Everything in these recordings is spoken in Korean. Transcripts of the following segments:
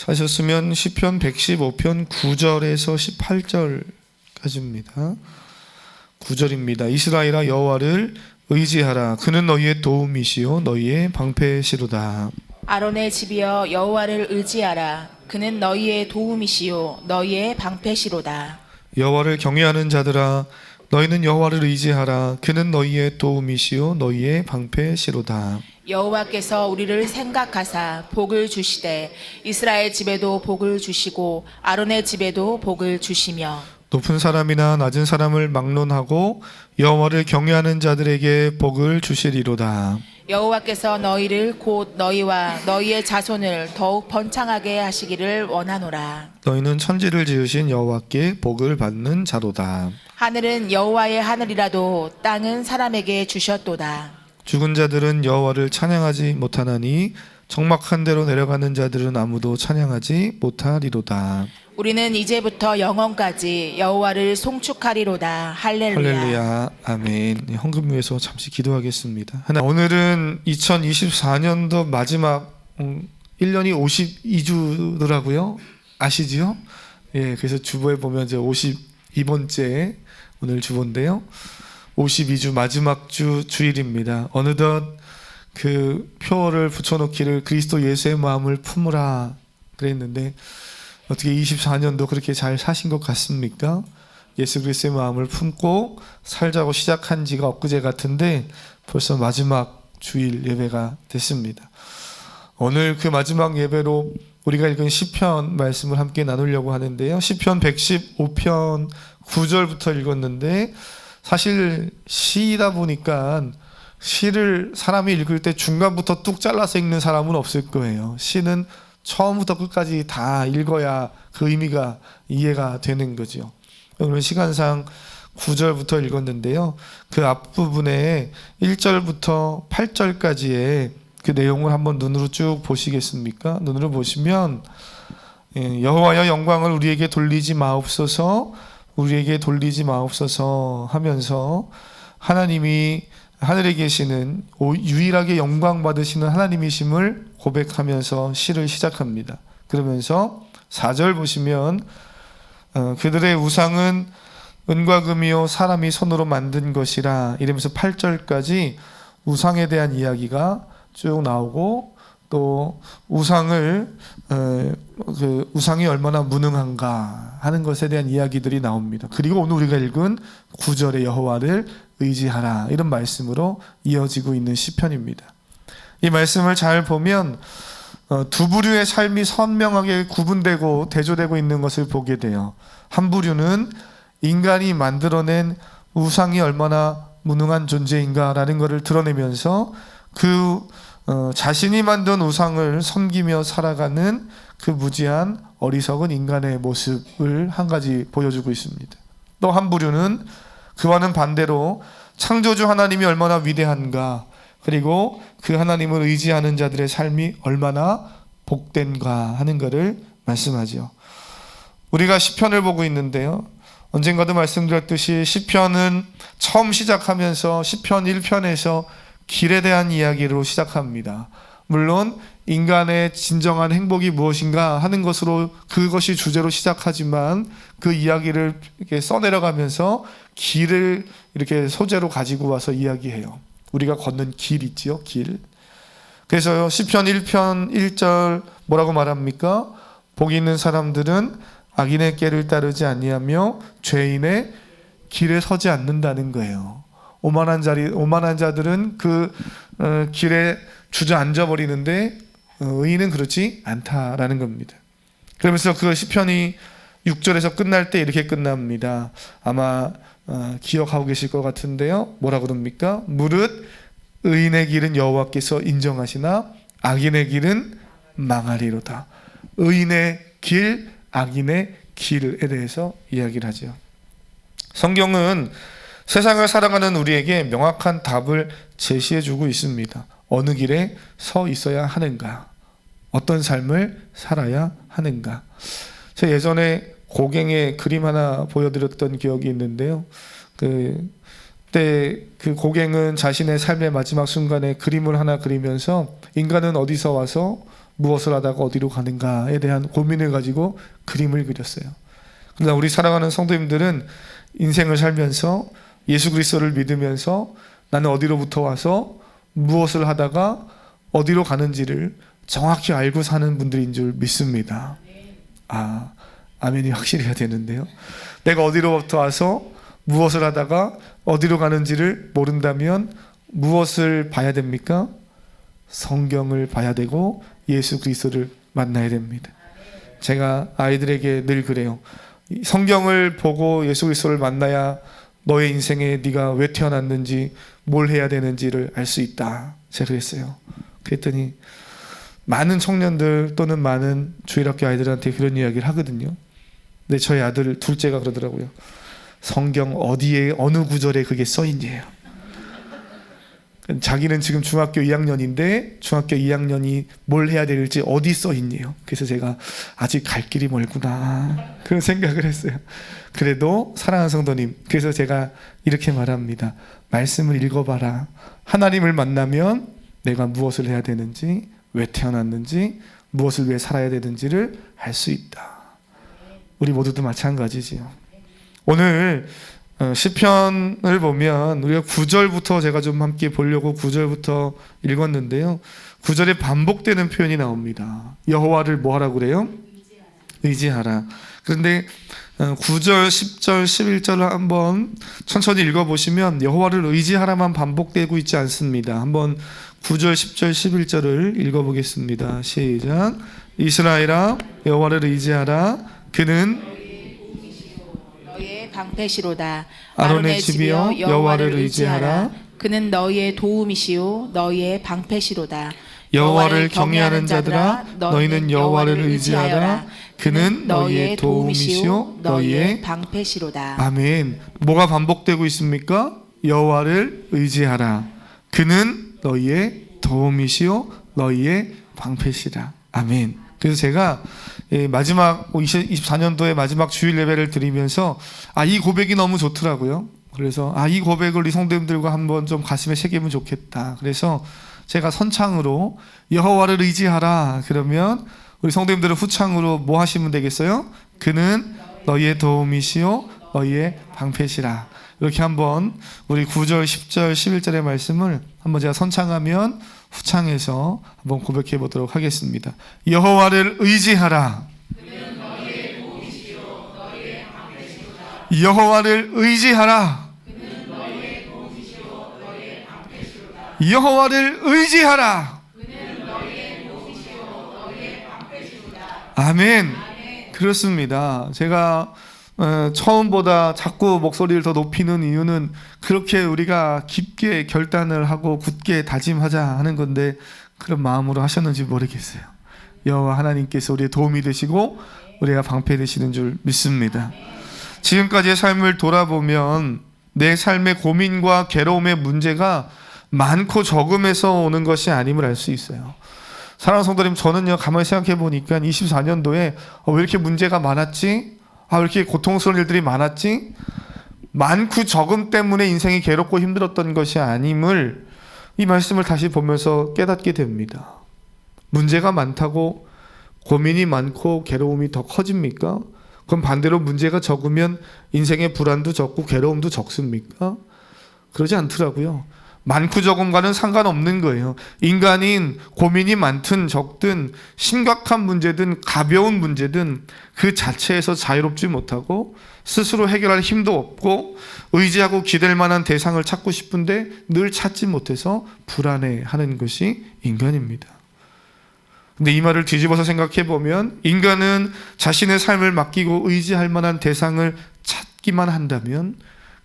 찾으셨으면 시편 115편 9절에서 18절까지입니다. 9절입니다. 이스라엘아 여호와를 의지하라. 그는 너희의 도움이시요 너희의 방패시로다. 아론의 집이여 여호와를 의지하라. 그는 너희의 도움이시요 너희의 방패시로다. 여호와를 경외하는 자들아 너희는 여호와를 의지하라. 그는 너희의 도움이시요 너희의 방패시로다. 여호와께서 우리를 생각하사 복을 주시되 이스라엘 집에도 복을 주시고 아론의 집에도 복을 주시며 높은 사람이나 낮은 사람을 막론하고 여호와를 경외하는 자들에게 복을 주시리로다. 여호와께서 너희를 곧 너희와 너희의 자손을 더욱 번창하게 하시기를 원하노라. 너희는 천지를 지으신 여호와께 복을 받는 자로다. 하늘은 여호와의 하늘이라도 땅은 사람에게 주셨도다. 죽은 자들은 여호와를 찬양하지 못하나니 적막한 데로 내려가는 자들은 아무도 찬양하지 못하리로다. 우리는 이제부터 영원까지 여호와를 송축하리로다. 할렐루야. 할렐루야. 아멘. 헌금 위해서 잠시 기도하겠습니다. 오늘은 2024년도 마지막 1년이 52주더라고요. 아시지요? 예, 그래서 주보에 보면 이제 52번째 오늘 주보인데요. 52주 마지막 주일입니다. 어느덧 그 표어를 붙여놓기를 그리스도 예수의 마음을 품으라 그랬는데 어떻게 24년도 그렇게 잘 사신 것 같습니까? 예수 그리스도의 마음을 품고 살자고 시작한 지가 엊그제 같은데 벌써 마지막 주일 예배가 됐습니다. 오늘 그 마지막 예배로 우리가 읽은 시편 말씀을 함께 나누려고 하는데요. 시편 115편 9절부터 읽었는데 사실 시이다 보니까 시를 사람이 읽을 때 중간부터 뚝 잘라서 읽는 사람은 없을 거예요. 시는 처음부터 끝까지 다 읽어야 그 의미가 이해가 되는 거죠. 오늘 시간상 9절부터 읽었는데요. 그 앞부분에 1절부터 8절까지의 그 내용을 한번 눈으로 쭉 보시겠습니까? 눈으로 보시면 여호와여 영광을 우리에게 돌리지 마옵소서 우리에게 돌리지 마옵소서 하면서 하나님이 하늘에 계시는 유일하게 영광 받으시는 하나님이심을 고백하면서 시를 시작합니다. 그러면서 4절 보시면 그들의 우상은 은과 금이요 사람이 손으로 만든 것이라 이러면서 8절까지 우상에 대한 이야기가 쭉 나오고 또 우상을 그 우상이 얼마나 무능한가 하는 것에 대한 이야기들이 나옵니다. 그리고 오늘 우리가 읽은 9절의 여호와를 의지하라 이런 말씀으로 이어지고 있는 시편입니다. 이 말씀을 잘 보면 두 부류의 삶이 선명하게 구분되고 대조되고 있는 것을 보게 돼요. 한 부류는 인간이 만들어낸 우상이 얼마나 무능한 존재인가라는 것을 드러내면서 그 자신이 만든 우상을 섬기며 살아가는 그 무지한 어리석은 인간의 모습을 한 가지 보여주고 있습니다. 또 한 부류는 그와는 반대로 창조주 하나님이 얼마나 위대한가 그리고 그 하나님을 의지하는 자들의 삶이 얼마나 복된가 하는 것을 말씀하죠. 우리가 시편을 보고 있는데요. 언젠가도 말씀드렸듯이 시편은 처음 시작하면서 시편 1편에서 길에 대한 이야기로 시작합니다. 물론 인간의 진정한 행복이 무엇인가 하는 것으로 그것이 주제로 시작하지만 그 이야기를 이렇게 써내려가면서 길을 이렇게 소재로 가지고 와서 이야기해요. 우리가 걷는 길 있지요, 길. 그래서 시편 1편 1절 뭐라고 말합니까? 복이 있는 사람들은 악인의 길을 따르지 아니하며 죄인의 길에 서지 않는다는 거예요. 오만한 자들은 그 길에 주저앉아 버리는데 의인은 그렇지 않다라는 겁니다. 그러면서 그 시편이 6절에서 끝날 때 이렇게 끝납니다. 아마 기억하고 계실 것 같은데요. 뭐라 그럽니까? 무릇 의인의 길은 여호와께서 인정하시나 악인의 길은 망하리로다. 의인의 길, 악인의 길에 대해서 이야기를 하죠. 성경은 세상을 살아가는 우리에게 명확한 답을 제시해주고 있습니다. 어느 길에 서 있어야 하는가? 어떤 삶을 살아야 하는가? 제가 예전에 고갱의 그림 하나 보여드렸던 기억이 있는데요. 그때 그 고갱은 자신의 삶의 마지막 순간에 그림을 하나 그리면서 인간은 어디서 와서 무엇을 하다가 어디로 가는가에 대한 고민을 가지고 그림을 그렸어요. 그러나 우리 사랑하는 성도님들은 인생을 살면서 예수 그리스도를 믿으면서 나는 어디로부터 와서 무엇을 하다가 어디로 가는지를 정확히 알고 사는 분들인 줄 믿습니다. 아멘이 확실해야 되는데요. 내가 어디로부터 와서 무엇을 하다가 어디로 가는지를 모른다면 무엇을 봐야 됩니까? 성경을 봐야 되고 예수 그리스도를 만나야 됩니다. 제가 아이들에게 늘 그래요. 성경을 보고 예수 그리스도를 만나야 너의 인생에 네가 왜 태어났는지 뭘 해야 되는지를 알 수 있다. 제가 그랬어요. 그랬더니 많은 청년들 또는 많은 주일학교 아이들한테 그런 이야기를 하거든요. 근데 저희 아들 둘째가 그러더라고요. 성경 어디에 어느 구절에 그게 써있냐요. 자기는 지금 중학교 2학년인데 중학교 2학년이 뭘 해야 될지 어디 써있네요. 그래서 제가 아직 갈 길이 멀구나 그런 생각을 했어요. 그래도 사랑하는 성도님, 그래서 제가 이렇게 말합니다. 말씀을 읽어봐라. 하나님을 만나면 내가 무엇을 해야 되는지, 왜 태어났는지, 무엇을 위해 살아야 되는지를 알 수 있다. 우리 모두도 마찬가지지요. 오늘 시편을 보면 우리가 9절부터 제가 좀 함께 보려고 9절부터 읽었는데요. 9절에 반복되는 표현이 나옵니다. 여호와를 뭐 하라고 그래요? 의지하라. 그런데 9절, 10절, 11절을 한번 천천히 읽어보시면 여호와를 의지하라만 반복되고 있지 않습니다. 한번 9절, 10절, 11절을 읽어보겠습니다. 시작. 이스라엘아 여호와를 의지하라. 그는 너의 방패시로다. 아론의 집이여 여호와를 의지하라. 그는 너희의 도움이시요 너희의 방패시로다. 여호와를 경외하는 자들아 너희는 여호와를 의지하라. 그는 너희의 도움이시요 너희의 방패시로다. 아멘. 뭐가 반복되고 있습니까? 여호와를 의지하라. 그는 너희의 도움이시요 너희의 방패시라. 아멘. 그래서 제가 마지막 2024년도에 마지막 주일 예배를 드리면서 이 고백이 너무 좋더라고요. 그래서 이 고백을 우리 성도님들과 한번 좀 가슴에 새기면 좋겠다. 그래서 제가 선창으로 여호와를 의지하라. 그러면 우리 성도님들은 후창으로 뭐 하시면 되겠어요? 그는 너희의 도움이시요 너희의 방패시라. 이렇게 한번 우리 9절, 10절, 11절의 말씀을 한번 제가 선창하면 후창해서 한번 고백해 보도록 하겠습니다. 여호와를 의지하라. 여호와를 의지하라. 여호와를 의지하라. 아멘. 그렇습니다. 제가 처음보다 자꾸 목소리를 더 높이는 이유는 그렇게 우리가 깊게 결단을 하고 굳게 다짐하자 하는 건데 그런 마음으로 하셨는지 모르겠어요. 여호와 하나님께서 우리의 도움이 되시고 우리가 방패 되시는 줄 믿습니다. 지금까지의 삶을 돌아보면 내 삶의 고민과 괴로움의 문제가 많고 적음에서 오는 것이 아님을 알 수 있어요. 사랑하는 성도님, 저는요 가만히 생각해 보니까 24년도에 왜 이렇게 문제가 많았지? 왜 이렇게 고통스러운 일들이 많았지? 많고 적음 때문에 인생이 괴롭고 힘들었던 것이 아님을 이 말씀을 다시 보면서 깨닫게 됩니다. 문제가 많다고 고민이 많고 괴로움이 더 커집니까? 그럼 반대로 문제가 적으면 인생의 불안도 적고 괴로움도 적습니까? 그러지 않더라고요. 많고 적음과는 상관없는 거예요. 인간인 고민이 많든 적든 심각한 문제든 가벼운 문제든 그 자체에서 자유롭지 못하고 스스로 해결할 힘도 없고 의지하고 기댈 만한 대상을 찾고 싶은데 늘 찾지 못해서 불안해하는 것이 인간입니다. 근데 이 말을 뒤집어서 생각해 보면 인간은 자신의 삶을 맡기고 의지할 만한 대상을 찾기만 한다면,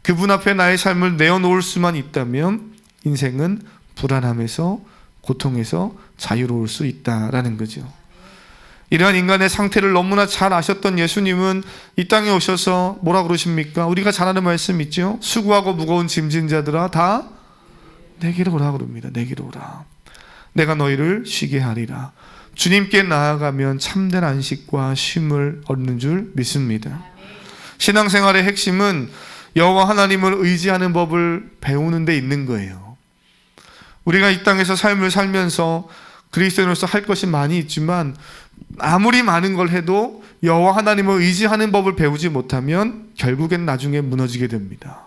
그분 앞에 나의 삶을 내어놓을 수만 있다면 인생은 불안함에서 고통에서 자유로울 수 있다라는 거죠. 이러한 인간의 상태를 너무나 잘 아셨던 예수님은 이 땅에 오셔서 뭐라 그러십니까? 우리가 잘 아는 말씀 있죠? 수고하고 무거운 짐진 자들아 다 내게로 오라 그럽니다. 내게로 오라. 내가 너희를 쉬게 하리라. 주님께 나아가면 참된 안식과 쉼을 얻는 줄 믿습니다. 신앙생활의 핵심은 여호와 하나님을 의지하는 법을 배우는 데 있는 거예요. 우리가 이 땅에서 삶을 살면서 그리스도인으로서 할 것이 많이 있지만 아무리 많은 걸 해도 여호와 하나님을 의지하는 법을 배우지 못하면 결국엔 나중에 무너지게 됩니다.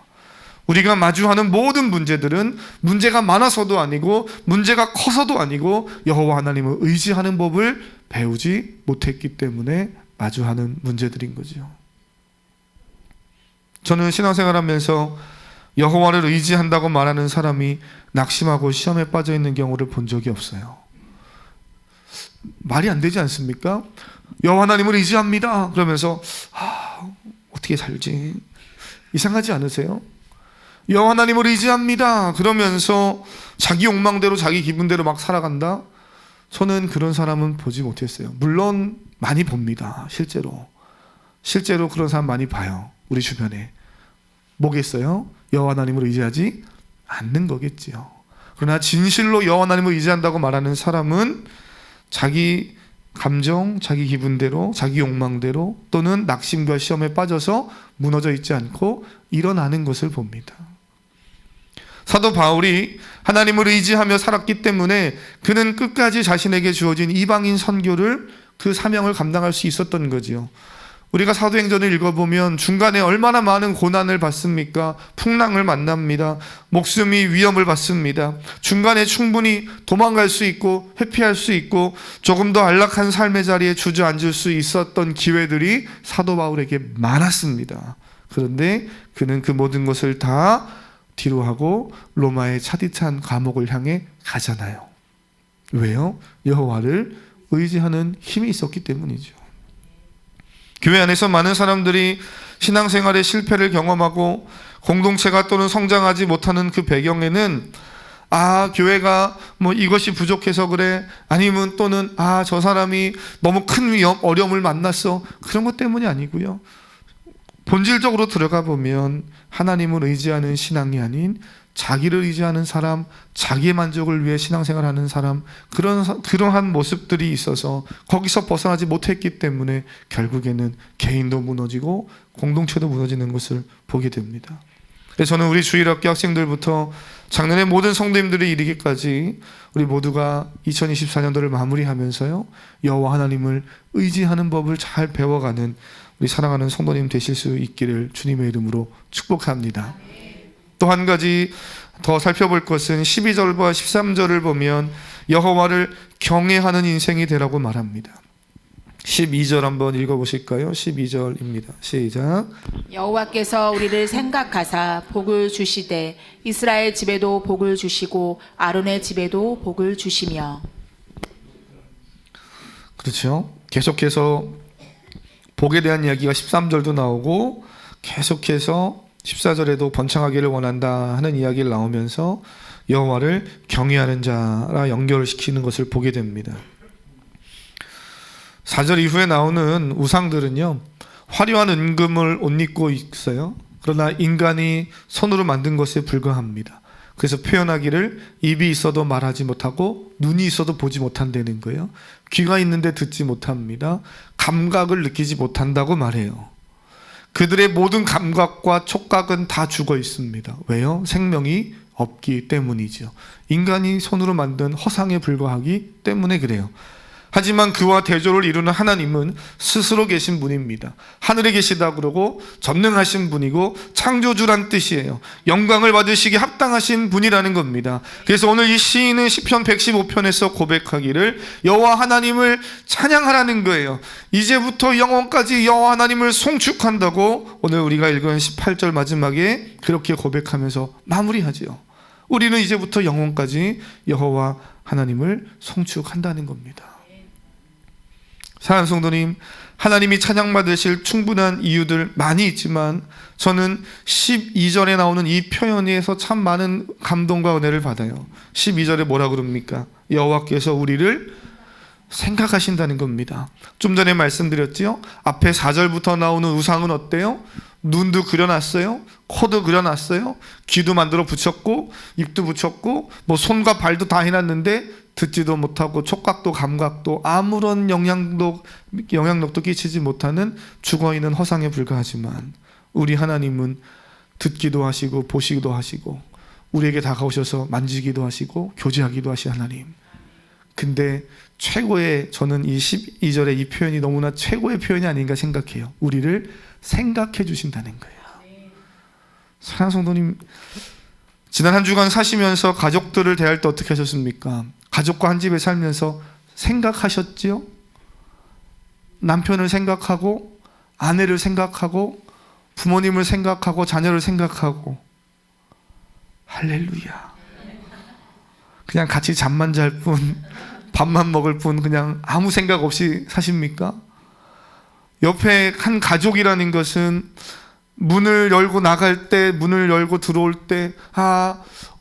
우리가 마주하는 모든 문제들은 문제가 많아서도 아니고 문제가 커서도 아니고 여호와 하나님을 의지하는 법을 배우지 못했기 때문에 마주하는 문제들인 거죠. 저는 신앙생활하면서 여호와를 의지한다고 말하는 사람이 낙심하고 시험에 빠져 있는 경우를 본 적이 없어요. 말이 안 되지 않습니까? 여호와 하나님을 의지합니다 그러면서 어떻게 살지? 이상하지 않으세요? 여호와 하나님을 의지합니다 그러면서 자기 욕망대로 자기 기분대로 막 살아간다? 저는 그런 사람은 보지 못했어요. 물론 많이 봅니다. 실제로 그런 사람 많이 봐요. 우리 주변에. 뭐겠어요? 여호와 하나님을 의지하지 않는 거겠지요. 그러나 진실로 여호와 하나님을 의지한다고 말하는 사람은 자기 감정, 자기 기분대로, 자기 욕망대로 또는 낙심과 시험에 빠져서 무너져 있지 않고 일어나는 것을 봅니다. 사도 바울이 하나님을 의지하며 살았기 때문에 그는 끝까지 자신에게 주어진 이방인 선교를 그 사명을 감당할 수 있었던 거지요. 우리가 사도행전을 읽어보면 중간에 얼마나 많은 고난을 받습니까? 풍랑을 만납니다. 목숨이 위험을 받습니다. 중간에 충분히 도망갈 수 있고 회피할 수 있고 조금 더 안락한 삶의 자리에 주저앉을 수 있었던 기회들이 사도 바울에게 많았습니다. 그런데 그는 그 모든 것을 다 뒤로 하고 로마의 차디찬 감옥을 향해 가잖아요. 왜요? 여호와를 의지하는 힘이 있었기 때문이죠. 교회 안에서 많은 사람들이 신앙생활의 실패를 경험하고 공동체가 또는 성장하지 못하는 그 배경에는 교회가 뭐 이것이 부족해서 그래, 아니면 또는 저 사람이 너무 큰 어려움을 만났어, 그런 것 때문이 아니고요. 본질적으로 들어가 보면 하나님을 의지하는 신앙이 아닌 자기를 의지하는 사람, 자기의 만족을 위해 신앙생활하는 사람, 그러한 모습들이 있어서 거기서 벗어나지 못했기 때문에 결국에는 개인도 무너지고 공동체도 무너지는 것을 보게 됩니다. 그래서 저는 우리 주일학교 학생들부터 작년에 모든 성도님들이 이르기까지 우리 모두가 2024년도를 마무리하면서요, 여호와 하나님을 의지하는 법을 잘 배워가는 우리 사랑하는 성도님 되실 수 있기를 주님의 이름으로 축복합니다. 또 한 가지 더 살펴볼 것은 12절과 13절을 보면 여호와를 경외하는 인생이 되라고 말합니다. 12절 한번 읽어보실까요? 12절입니다. 시작. 여호와께서 우리를 생각하사 복을 주시되 이스라엘 집에도 복을 주시고 아론의 집에도 복을 주시며. 그렇죠. 계속해서 복에 대한 이야기가 13절도 나오고 계속해서 14절에도 번창하기를 원한다 하는 이야기를 나오면서 여호와를 경외하는 자라 연결을 시키는 것을 보게 됩니다. 4절 이후에 나오는 우상들은요, 화려한 은금을 옷 입고 있어요. 그러나 인간이 손으로 만든 것에 불과합니다. 그래서 표현하기를 입이 있어도 말하지 못하고 눈이 있어도 보지 못한다는 거예요. 귀가 있는데 듣지 못합니다. 감각을 느끼지 못한다고 말해요. 그들의 모든 감각과 촉각은 다 죽어 있습니다. 왜요? 생명이 없기 때문이죠. 인간이 손으로 만든 허상에 불과하기 때문에 그래요. 하지만 그와 대조를 이루는 하나님은 스스로 계신 분입니다. 하늘에 계시다 그러고 전능하신 분이고 창조주란 뜻이에요. 영광을 받으시기에 합당하신 분이라는 겁니다. 그래서 오늘 이 시인은 시편 115편에서 고백하기를 여호와 하나님을 찬양하라는 거예요. 이제부터 영원까지 여호와 하나님을 송축한다고 오늘 우리가 읽은 18절 마지막에 그렇게 고백하면서 마무리하지요. 우리는 이제부터 영원까지 여호와 하나님을 송축한다는 겁니다. 사랑하는 성도님, 하나님이 찬양받으실 충분한 이유들 많이 있지만 저는 12절에 나오는 이 표현에서 참 많은 감동과 은혜를 받아요. 12절에 뭐라 그럽니까? 여호와께서 우리를 생각하신다는 겁니다. 좀 전에 말씀드렸지요? 앞에 4절부터 나오는 우상은 어때요? 눈도 그려놨어요. 코도 그려놨어요. 귀도 만들어 붙였고 입도 붙였고 뭐 손과 발도 다 해놨는데 듣지도 못하고 촉각도 감각도 아무런 영향력도 끼치지 못하는 죽어있는 허상에 불과하지만 우리 하나님은 듣기도 하시고 보시기도 하시고 우리에게 다가오셔서 만지기도 하시고 교제하기도 하신 하나님, 근데 최고의, 저는 이 12절의 이 표현이 너무나 최고의 표현이 아닌가 생각해요. 우리를 생각해 주신다는 거예요. 사랑하는 성도님, 지난 한 주간 사시면서 가족들을 대할 때 어떻게 하셨습니까? 가족과 한 집에 살면서 생각하셨지요? 남편을 생각하고, 아내를 생각하고, 부모님을 생각하고, 자녀를 생각하고. 할렐루야. 그냥 같이 잠만 잘 뿐, 밥만 먹을 뿐, 그냥 아무 생각 없이 사십니까? 옆에 한 가족이라는 것은 문을 열고 나갈 때, 문을 열고 들어올 때,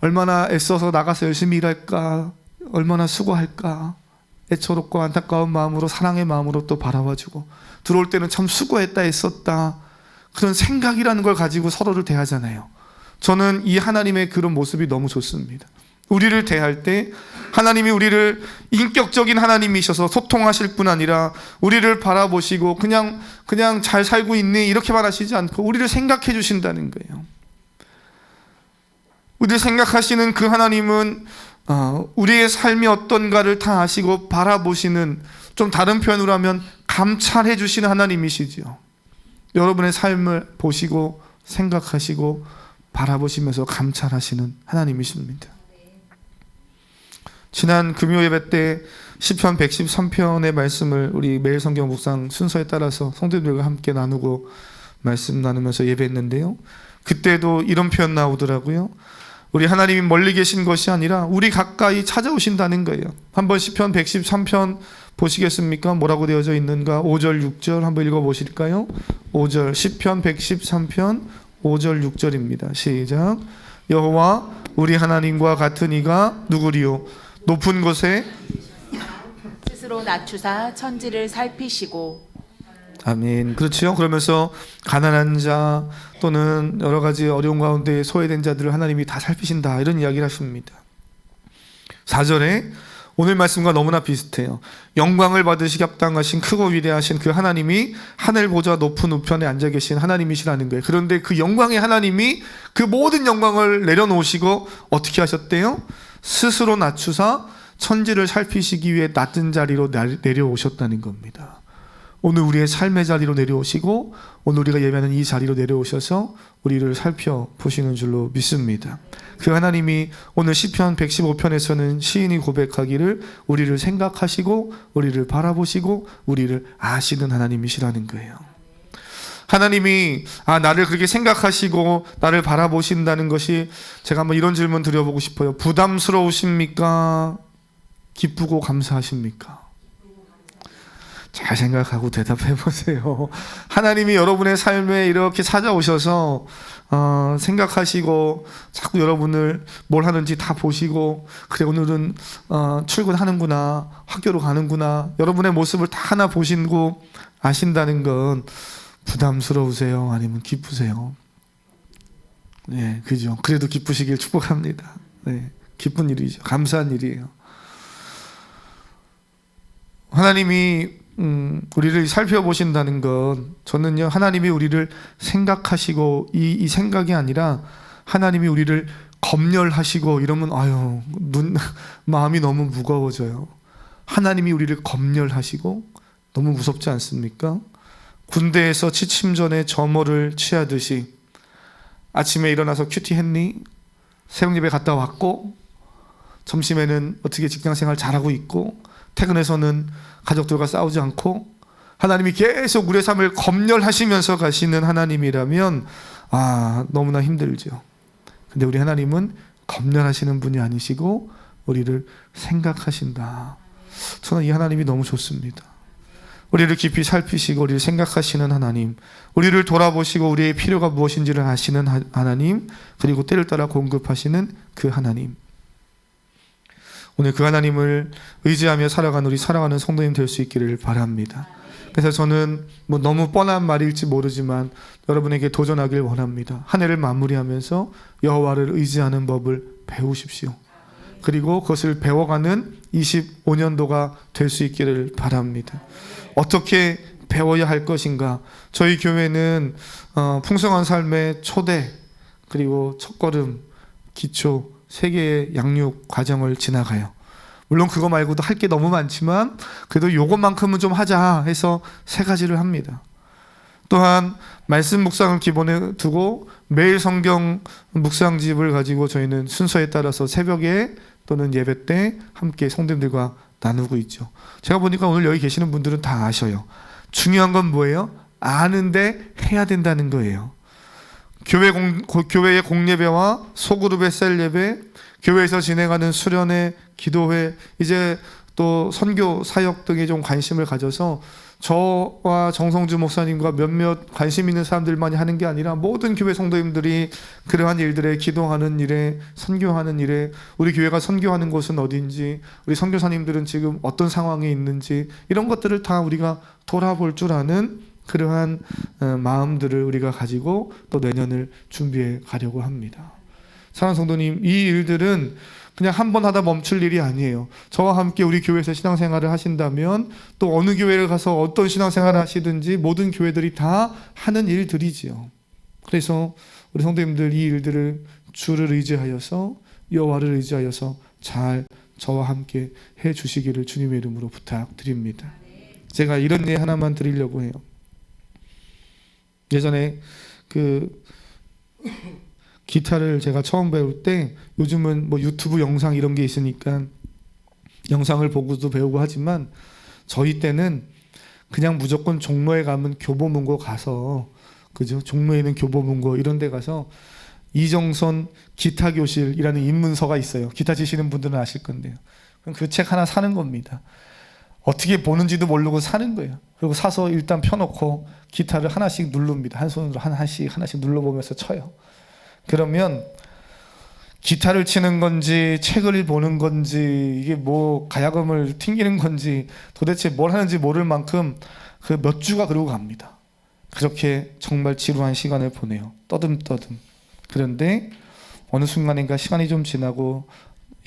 얼마나 애써서 나가서 열심히 일할까, 얼마나 수고할까, 애처롭고 안타까운 마음으로, 사랑의 마음으로 또 바라봐주고, 들어올 때는 참 수고했다, 애썼다, 그런 생각이라는 걸 가지고 서로를 대하잖아요. 저는 이 하나님의 그런 모습이 너무 좋습니다. 우리를 대할 때 하나님이 우리를 인격적인 하나님이셔서 소통하실 뿐 아니라 우리를 바라보시고 그냥 잘 살고 있니? 이렇게만 하시지 않고 우리를 생각해 주신다는 거예요. 우리를 생각하시는 그 하나님은 우리의 삶이 어떤가를 다 아시고 바라보시는, 좀 다른 표현으로 하면 감찰해 주시는 하나님이시죠. 여러분의 삶을 보시고 생각하시고 바라보시면서 감찰하시는 하나님이십니다. 지난 금요 예배 때 시편 113편의 말씀을 우리 매일 성경 묵상 순서에 따라서 성도님들과 함께 나누고 말씀 나누면서 예배했는데요, 그때도 이런 표현 나오더라고요. 우리 하나님이 멀리 계신 것이 아니라 우리 가까이 찾아오신다는 거예요. 한번 시편 113편 보시겠습니까? 뭐라고 되어져 있는가? 5절 6절 한번 읽어보실까요? 5절, 시편 113편 5절 6절입니다. 시작. 여호와 우리 하나님과 같은 이가 누구리요? 높은 곳에 스스로 낮추사 천지를 살피시고. 아멘. 그렇죠. 그러면서 가난한 자 또는 여러 가지 어려운 가운데 소외된 자들을 하나님이 다 살피신다, 이런 이야기를 하십니다. 4절에 오늘 말씀과 너무나 비슷해요. 영광을 받으시기 합당하신 크고 위대하신 그 하나님이 하늘 보좌 높은 우편에 앉아 계신 하나님이시라는 거예요. 그런데 그 영광의 하나님이 그 모든 영광을 내려놓으시고 어떻게 하셨대요? 스스로 낮추사 천지를 살피시기 위해 낮은 자리로 내려오셨다는 겁니다. 오늘 우리의 삶의 자리로 내려오시고 오늘 우리가 예배하는 이 자리로 내려오셔서 우리를 살펴보시는 줄로 믿습니다. 그 하나님이 오늘 시편 115편에서는 시인이 고백하기를 우리를 생각하시고 우리를 바라보시고 우리를 아시는 하나님이시라는 거예요. 하나님이 나를 그렇게 생각하시고 나를 바라보신다는 것이, 제가 한번 이런 질문 드려보고 싶어요. 부담스러우십니까? 기쁘고 감사하십니까? 잘 생각하고 대답해 보세요. 하나님이 여러분의 삶에 이렇게 찾아오셔서 생각하시고 자꾸 여러분을 뭘 하는지 다 보시고, 그래 오늘은 출근하는구나, 학교로 가는구나, 여러분의 모습을 다 하나 보시고 아신다는 건 부담스러우세요? 아니면 기쁘세요? 네, 그죠. 그래도 기쁘시길 축복합니다. 네, 기쁜 일이죠. 감사한 일이에요. 하나님이 우리를 살펴보신다는 건, 저는요, 하나님이 우리를 생각하시고 이 생각이 아니라 하나님이 우리를 검열하시고 이러면 마음이 너무 무거워져요. 하나님이 우리를 검열하시고 너무 무섭지 않습니까? 군대에서 취침 전에 점호를 취하듯이 아침에 일어나서 큐티 했니? 새벽예배 갔다 왔고, 점심에는 어떻게 직장생활 잘하고 있고, 퇴근해서는 가족들과 싸우지 않고, 하나님이 계속 우리의 삶을 검열하시면서 가시는 하나님이라면 너무나 힘들죠. 근데 우리 하나님은 검열하시는 분이 아니시고 우리를 생각하신다. 저는 이 하나님이 너무 좋습니다. 우리를 깊이 살피시고 우리를 생각하시는 하나님, 우리를 돌아보시고 우리의 필요가 무엇인지를 아시는 하나님, 그리고 때를 따라 공급하시는 그 하나님. 오늘 그 하나님을 의지하며 살아가는 우리 사랑하는 성도님 될 수 있기를 바랍니다. 그래서 저는 너무 뻔한 말일지 모르지만 여러분에게 도전하길 원합니다. 한 해를 마무리하면서 여호와를 의지하는 법을 배우십시오. 그리고 그것을 배워가는 25년도가 될 수 있기를 바랍니다. 어떻게 배워야 할 것인가? 저희 교회는 풍성한 삶의 초대, 그리고 첫걸음, 기초 3개의 양육 과정을 지나가요. 물론 그거 말고도 할 게 너무 많지만 그래도 요것만큼은 좀 하자 해서 3가지를 합니다. 또한 말씀 묵상을 기본에 두고 매일 성경 묵상집을 가지고 저희는 순서에 따라서 새벽에 또는 예배 때 함께 성도님들과 나누고 있죠. 제가 보니까 오늘 여기 계시는 분들은 다 아셔요. 중요한 건 뭐예요? 아는데 해야 된다는 거예요. 교회의 공예배와 소그룹의 셀예배, 교회에서 진행하는 수련회, 기도회, 이제 또 선교 사역 등에 좀 관심을 가져서 저와 정성주 목사님과 몇몇 관심 있는 사람들만이 하는 게 아니라 모든 교회 성도님들이 그러한 일들에 기도하는 일에, 선교하는 일에, 우리 교회가 선교하는 곳은 어딘지, 우리 선교사님들은 지금 어떤 상황에 있는지, 이런 것들을 다 우리가 돌아볼 줄 아는 그러한 마음들을 우리가 가지고 또 내년을 준비해 가려고 합니다. 사랑하는 성도님, 이 일들은 그냥 한 번 하다 멈출 일이 아니에요. 저와 함께 우리 교회에서 신앙생활을 하신다면 또 어느 교회를 가서 어떤 신앙생활을 하시든지 모든 교회들이 다 하는 일들이지요. 그래서 우리 성도님들 이 일들을 주를 의지하여서, 여호와를 의지하여서 잘 저와 함께 해 주시기를 주님의 이름으로 부탁드립니다. 제가 이런 예 하나만 드리려고 해요. 예전에 기타를 제가 처음 배울 때, 요즘은 뭐 유튜브 영상 이런 게 있으니까 영상을 보고도 배우고 하지만 저희 때는 그냥 무조건 종로에 가면 교보문고 가서, 그죠? 종로에 있는 교보문고 이런 데 가서 이정선 기타 교실이라는 입문서가 있어요. 기타 치시는 분들은 아실 건데요. 그럼 그 책 하나 사는 겁니다. 어떻게 보는지도 모르고 사는 거예요. 그리고 사서 일단 펴놓고 기타를 하나씩 누릅니다. 한 손으로 하나씩 눌러보면서 쳐요. 그러면 기타를 치는 건지 책을 보는 건지 이게 뭐 가야금을 튕기는 건지 도대체 뭘 하는지 모를 만큼 그 몇 주가 그러고 갑니다. 그렇게 정말 지루한 시간을 보내요. 떠듬떠듬. 그런데 어느 순간인가 시간이 좀 지나고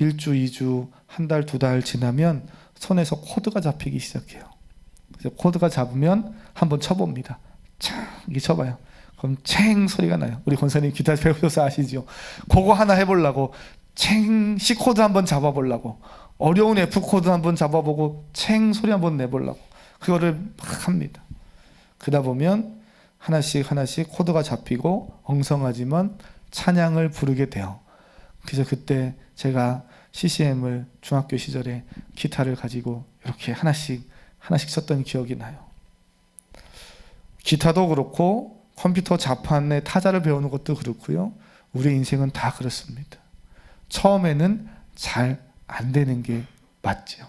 1주, 2주, 한 달, 2달 지나면 손에서 코드가 잡히기 시작해요. 그래서 코드가 잡으면 한번 쳐봅니다. 창 이게 쳐봐요. 그럼 챙 소리가 나요. 우리 권사님 기타 배우셔서 아시죠? 그거 하나 해보려고 챙 C 코드 한번 잡아보려고, 어려운 F 코드 한번 잡아보고 챙 소리 한번 내보려고 그거를 막 합니다. 그러다 보면 하나씩 코드가 잡히고 엉성하지만 찬양을 부르게 돼요. 그래서 그때 제가 CCM을 중학교 시절에 기타를 가지고 이렇게 하나씩 쳤던 기억이 나요. 기타도 그렇고 컴퓨터 자판의 타자를 배우는 것도 그렇고요. 우리 인생은 다 그렇습니다. 처음에는 잘 안 되는 게 맞죠.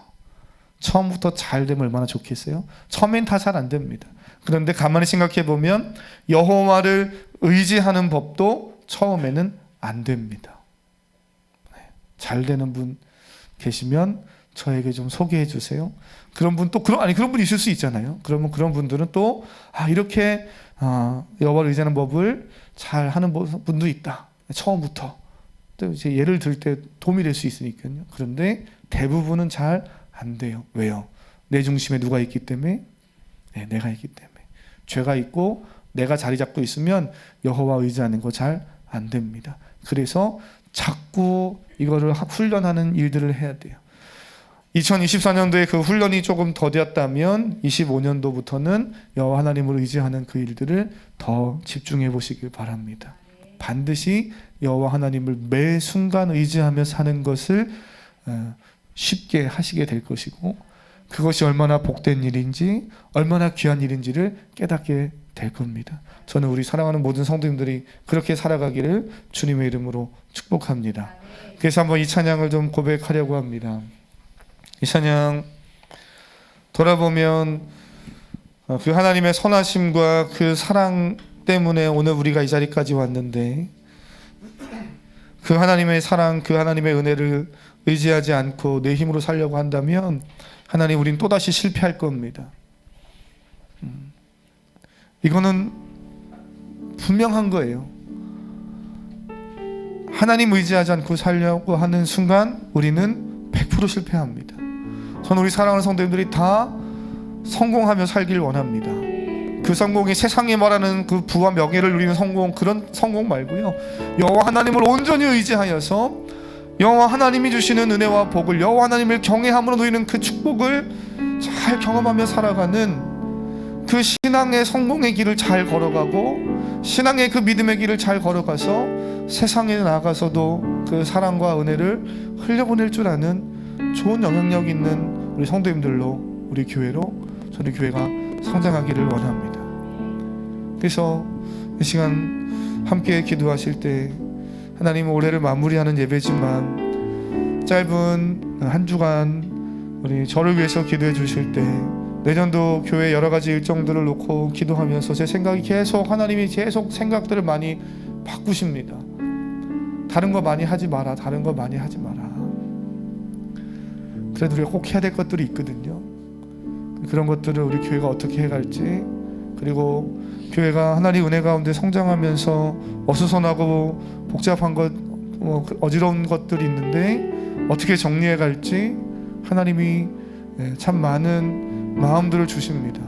처음부터 잘 되면 얼마나 좋겠어요? 처음엔 다 잘 안 됩니다. 그런데 가만히 생각해 보면 여호와를 의지하는 법도 처음에는 안 됩니다. 잘 되는 분 계시면 저에게 좀 소개해 주세요. 그런 분 또 그런 분 있을 수 있잖아요. 그러면 그런 분들은 또 이렇게 여호와를 의지하는 법을 잘 하는 분도 있다. 처음부터 또 이제 예를 들 때 도움이 될 수 있으니까요. 그런데 대부분은 잘 안 돼요. 왜요? 내 중심에 누가 있기 때문에? 네, 내가 있기 때문에. 죄가 있고 내가 자리 잡고 있으면 여호와 의지하는 거 잘 안 됩니다. 그래서 자꾸 이거를 훈련하는 일들을 해야 돼요. 2024년도에 그 훈련이 조금 더뎠다면 25년도부터는 여호와 하나님을 의지하는 그 일들을 더 집중해 보시길 바랍니다. 반드시 여호와 하나님을 매 순간 의지하며 사는 것을 쉽게 하시게 될 것이고, 그것이 얼마나 복된 일인지, 얼마나 귀한 일인지를 깨닫게 될 겁니다. 저는 우리 사랑하는 모든 성도님들이 그렇게 살아가기를 주님의 이름으로 축복합니다. 그래서 한번 이 찬양을 좀 고백하려고 합니다. 이 찬양 돌아보면 그 하나님의 선하심과 그 사랑 때문에 오늘 우리가 이 자리까지 왔는데, 그 하나님의 사랑, 그 하나님의 은혜를 의지하지 않고 내 힘으로 살려고 한다면 하나님, 우린 또다시 실패할 겁니다. 이거는 분명한 거예요. 하나님 의지하지 않고 살려고 하는 순간 우리는 100% 실패합니다. 저는 우리 사랑하는 성도님들이 다 성공하며 살길 원합니다. 그 성공이 세상이 말하는 그 부와 명예를 누리는 성공, 그런 성공 말고요, 여호와 하나님을 온전히 의지하여서 여호와 하나님이 주시는 은혜와 복을, 여호와 하나님을 경외함으로 누리는 그 축복을 잘 경험하며 살아가는 그 신앙의 성공의 길을 잘 걸어가고 신앙의 그 믿음의 길을 잘 걸어가서 세상에 나가서도 그 사랑과 은혜를 흘려보낼 줄 아는 좋은 영향력 있는 우리 성도님들로, 우리 교회로, 저희 교회가 성장하기를 원합니다. 그래서 이 시간 함께 기도하실 때, 하나님 올해를 마무리하는 예배지만 짧은 한 주간 우리 저를 위해서 기도해 주실 때, 내년도 교회 여러 가지 일정들을 놓고 기도하면서 제 생각이 계속, 하나님이 계속 생각들을 많이 바꾸십니다. 다른 거 많이 하지 마라, 다른 거 많이 하지 마라. 그래도 우리가 꼭 해야 될 것들이 있거든요. 그런 것들을 우리 교회가 어떻게 해갈지, 그리고 교회가 하나님 은혜 가운데 성장하면서 어수선하고 복잡한 것, 어지러운 것들이 있는데 어떻게 정리해 갈지 하나님이 참 많은 마음들을 주십니다.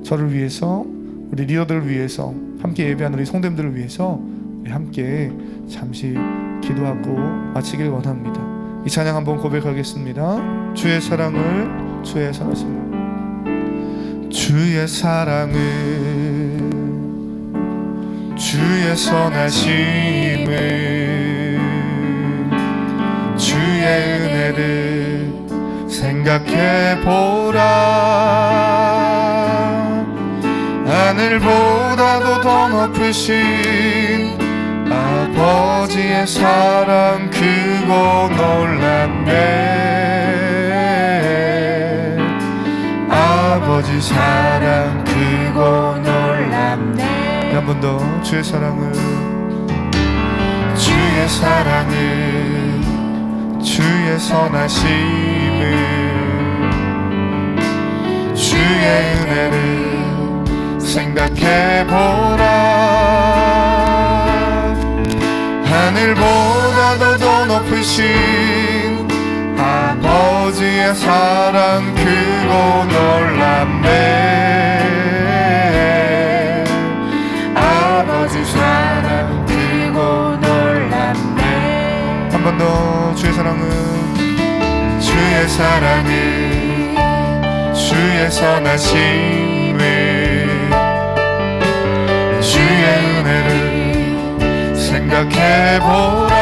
저를 위해서, 우리 리더들을 위해서, 함께 예배하는 우리 성도님들을 위해서 우리 함께 잠시 기도하고 마치길 원합니다. 이 찬양 한번 고백하겠습니다. 주의 사랑을, 주의 선하심을, 주의 사랑을, 주의 선하심을, 주의 은혜를 생각해보라. 하늘보다도 더 높으신 아버지의 사랑 크고 놀랍네. 아버지 사랑 크고 놀랍네. 한 번 더. 주의 사랑을, 주의 사랑을, 주의 선하심을, 주의 은혜를 생각해보라. 하늘보다도 더 높으신 아버지의 사랑 크고 놀랍네. 아버지 사랑 크고 놀랍네. 한 번 더. 주의 사랑은, 주의 사랑은, 주의 선하심을, 주의 은혜를 생각해보라.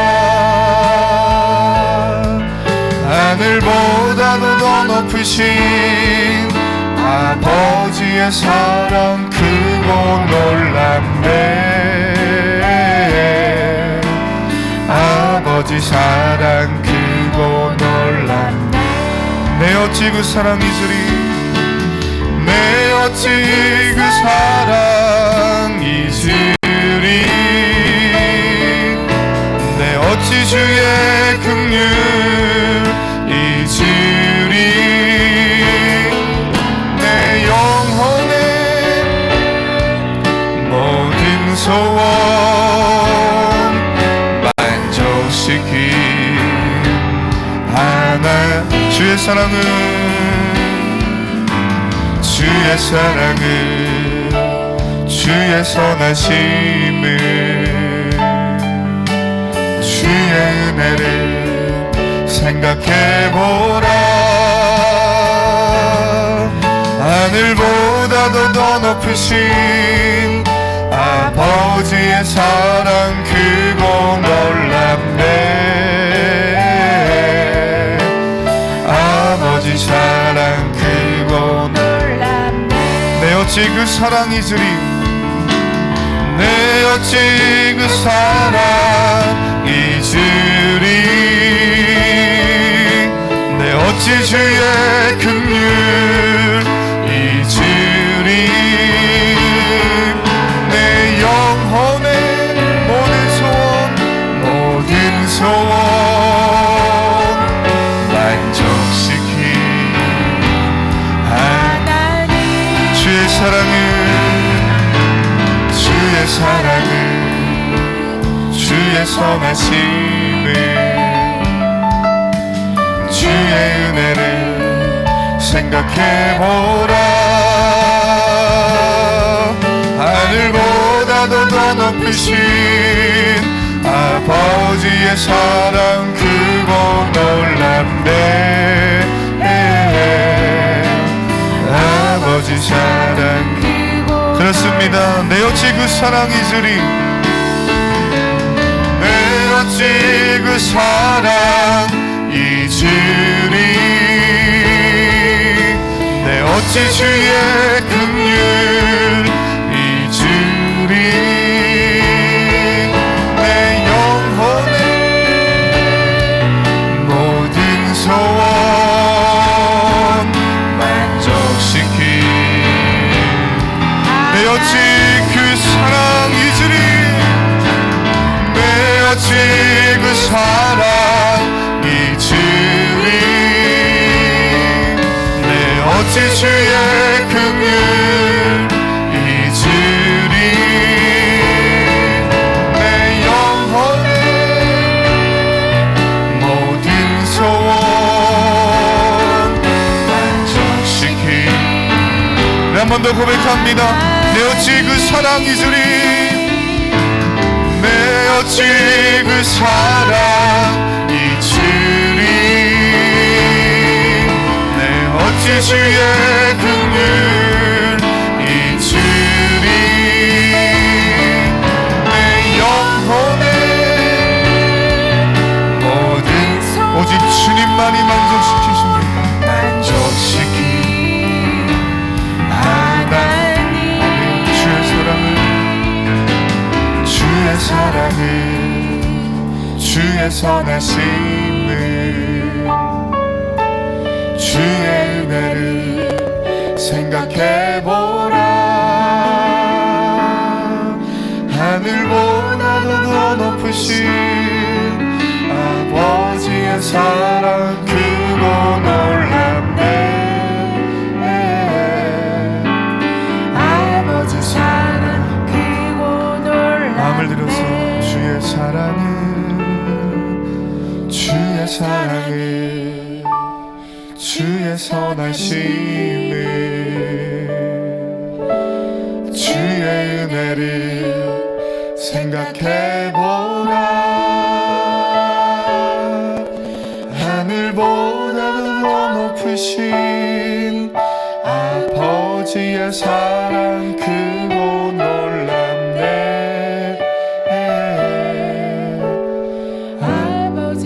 하늘보다도 더 높으신 아버지의 사랑 크고 놀랍네. 아버지 사랑 크고 놀랍네. 내 어찌 그 사랑 잊으리, 내 어찌 그 사랑 잊으리. 내 어찌 주의 긍휼 잊으리. 내 영혼의 모든 소원 만족시킨 하나. 주의 사랑은, 주의 사랑은, 주의 선하심을, 주의 은혜를 생각해보라. 하늘보다도 더 높으신 아버지의 사랑 크고 놀랍네. 아버지 사랑 크고 놀랍네. 내 어찌 그 사랑 잊으리, 내 어찌 그 사랑 잊으리. 내 어찌 주의 긍휼 잊으리. 내 영혼의 모든 소원, 모든 소원 만족시킨 하나님. 주의 사랑을, 주의 사랑을, 주의 선하심을, 주의 은혜를 생각해보라. 하늘보다도 더 높으신 아버지의 사랑 크고 놀랍네. 아버지 사랑 그렇습니다. 내 어찌 그 사랑 잊으리. 내 어찌 그 사랑 잊으리. 내 어찌 주의 긍휼 잊으리. 내 영혼의 모든 소원 만족시키. 내 어찌 그 사랑 잊으리. 내 어찌 그 사랑 잊으리. 내 어찌 주의 긍휼 잊으리. 내 영혼의 모든 소원 만족시키. 한 번 더 고백합니다. 내 어찌 그 사랑 잊으리. 내 어찌 그 사랑 잊으리. 내 어찌 주의 긍휼 잊으리. 내 영혼의 모든 오직 주님만이 만족시키십니다. 만족시키. 사랑을 주의 선하심을 주의 은혜를 생각해보라. 하늘보다도 더 높으신 아버지의 사랑 크고 놀랍네. 아버지 사랑 크고 놀랍네. 마음을 들어서 주의 사랑을 주의 선하심을 주의 은혜를 생각해보라. 하늘보다도 더 높으신 아버지의 사랑 크고 놀랍네.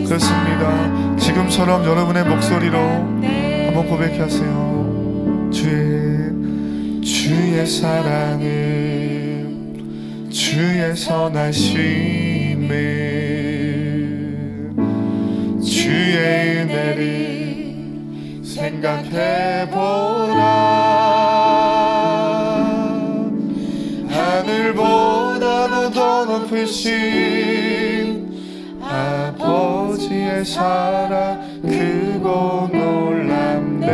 그렇습니다. 지금처럼 여러분의 목소리로 한번 고백하세요. 주의 사랑을 주의 선하심을 주의 은혜를 생각해보라. 하늘보다도 더 높으신 아버지의 사랑 크고 놀랍네.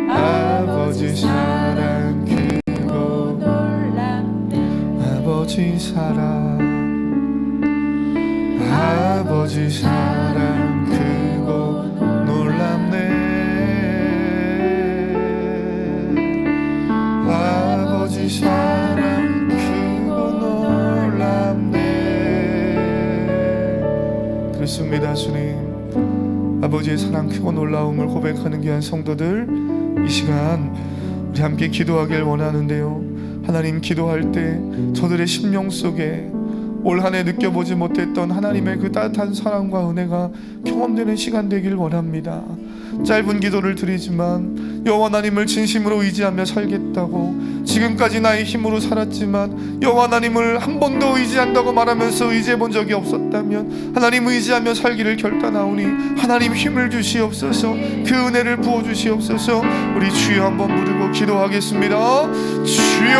아버지 사랑 크고 놀랍네. 아버지 사랑 크고 놀랍네. 아버지 사랑 그렇습니다. 주님, 아버지의 사랑 크고 놀라움을 고백하는 귀한 성도들, 이 시간 우리 함께 기도하길 원하는데요. 하나님, 기도할 때 저들의 심령 속에 올 한 해 느껴보지 못했던 하나님의 그 따뜻한 사랑과 은혜가 경험되는 시간 되길 원합니다. 짧은 기도를 드리지만 여호와 하나님을 진심으로 의지하며 살겠다고, 지금까지 나의 힘으로 살았지만 여호와 하나님을 한 번도 의지한다고 말하면서 의지해 본 적이 없었다면 하나님 의지하며 살기를 결단하오니 하나님 힘을 주시옵소서. 그 은혜를 부어주시옵소서. 우리 주여 한번 부르고 기도하겠습니다. 주여.